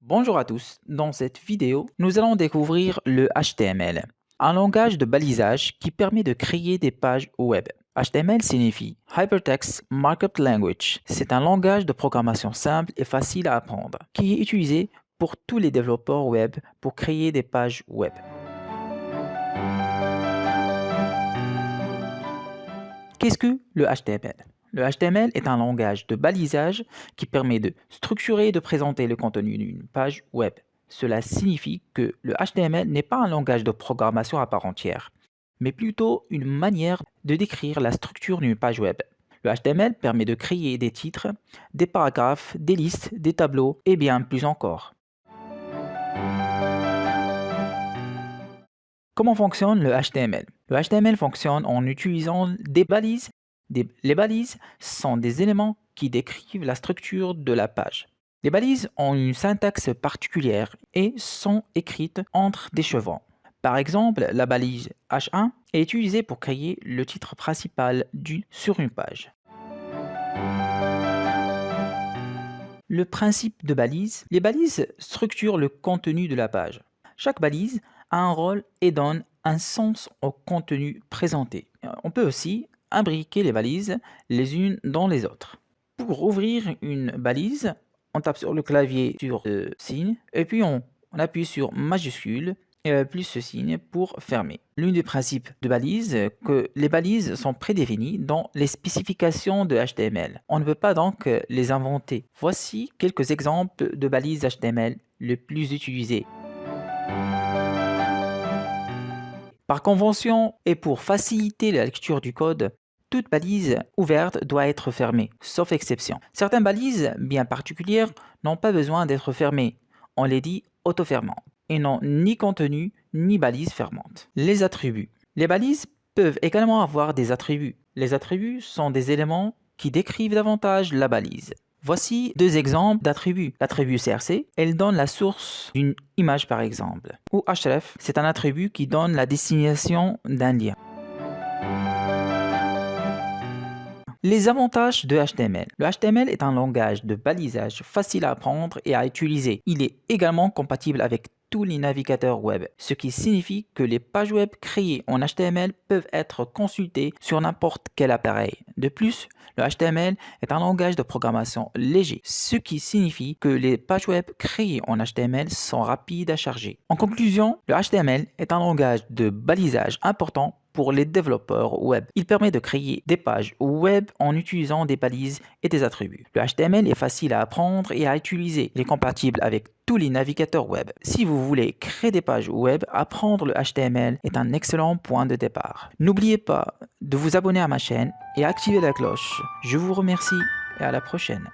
Bonjour à tous, dans cette vidéo, nous allons découvrir le HTML, un langage de balisage qui permet de créer des pages web. HTML signifie Hypertext Markup Language. C'est un langage de programmation simple et facile à apprendre, qui est utilisé pour tous les développeurs web pour créer des pages web. Qu'est-ce que le HTML? Le HTML est un langage de balisage qui permet de structurer et de présenter le contenu d'une page web. Cela signifie que le HTML n'est pas un langage de programmation à part entière, mais plutôt une manière de décrire la structure d'une page web. Le HTML permet de créer des titres, des paragraphes, des listes, des tableaux et bien plus encore. Comment fonctionne le HTML? Le HTML fonctionne en utilisant des balises. Les balises sont des éléments qui décrivent la structure de la page. Les balises ont une syntaxe particulière et sont écrites entre des chevrons. Par exemple, la balise H1 est utilisée pour créer le titre principal sur une page. Le principe de balise. Les balises structurent le contenu de la page. Chaque balise a un rôle et donne un sens au contenu présenté. On peut aussi imbriquer les balises les unes dans les autres. Pour ouvrir une balise, on tape sur le clavier sur ce signe et puis on appuie sur majuscule plus ce signe pour fermer. L'un des principes de balises, que les balises sont prédéfinies dans les spécifications de HTML. On ne peut pas donc les inventer. Voici quelques exemples de balises HTML les plus utilisées. Par convention et pour faciliter la lecture du code, toute balise ouverte doit être fermée, sauf exception. Certaines balises bien particulières n'ont pas besoin d'être fermées. On les dit auto-fermantes et n'ont ni contenu ni balise fermante. Les attributs. Les balises peuvent également avoir des attributs. Les attributs sont des éléments qui décrivent davantage la balise. Voici deux exemples d'attributs. L'attribut CRC, elle donne la source d'une image par exemple. Ou href, c'est un attribut qui donne la destination d'un lien. Les avantages de HTML. Le HTML est un langage de balisage facile à apprendre et à utiliser. Il est également compatible avec tous les navigateurs web, ce qui signifie que les pages web créées en HTML peuvent être consultées sur n'importe quel appareil. De plus, le HTML est un langage de programmation léger, ce qui signifie que les pages web créées en HTML sont rapides à charger. En conclusion, le HTML est un langage de balisage important pour les développeurs web. Il permet de créer des pages web en utilisant des balises et des attributs. Le HTML est facile à apprendre et à utiliser. Il est compatible avec tous les navigateurs web. Si vous voulez créer des pages web, apprendre le HTML est un excellent point de départ. N'oubliez pas de vous abonner à ma chaîne et activer la cloche. Je vous remercie et à la prochaine.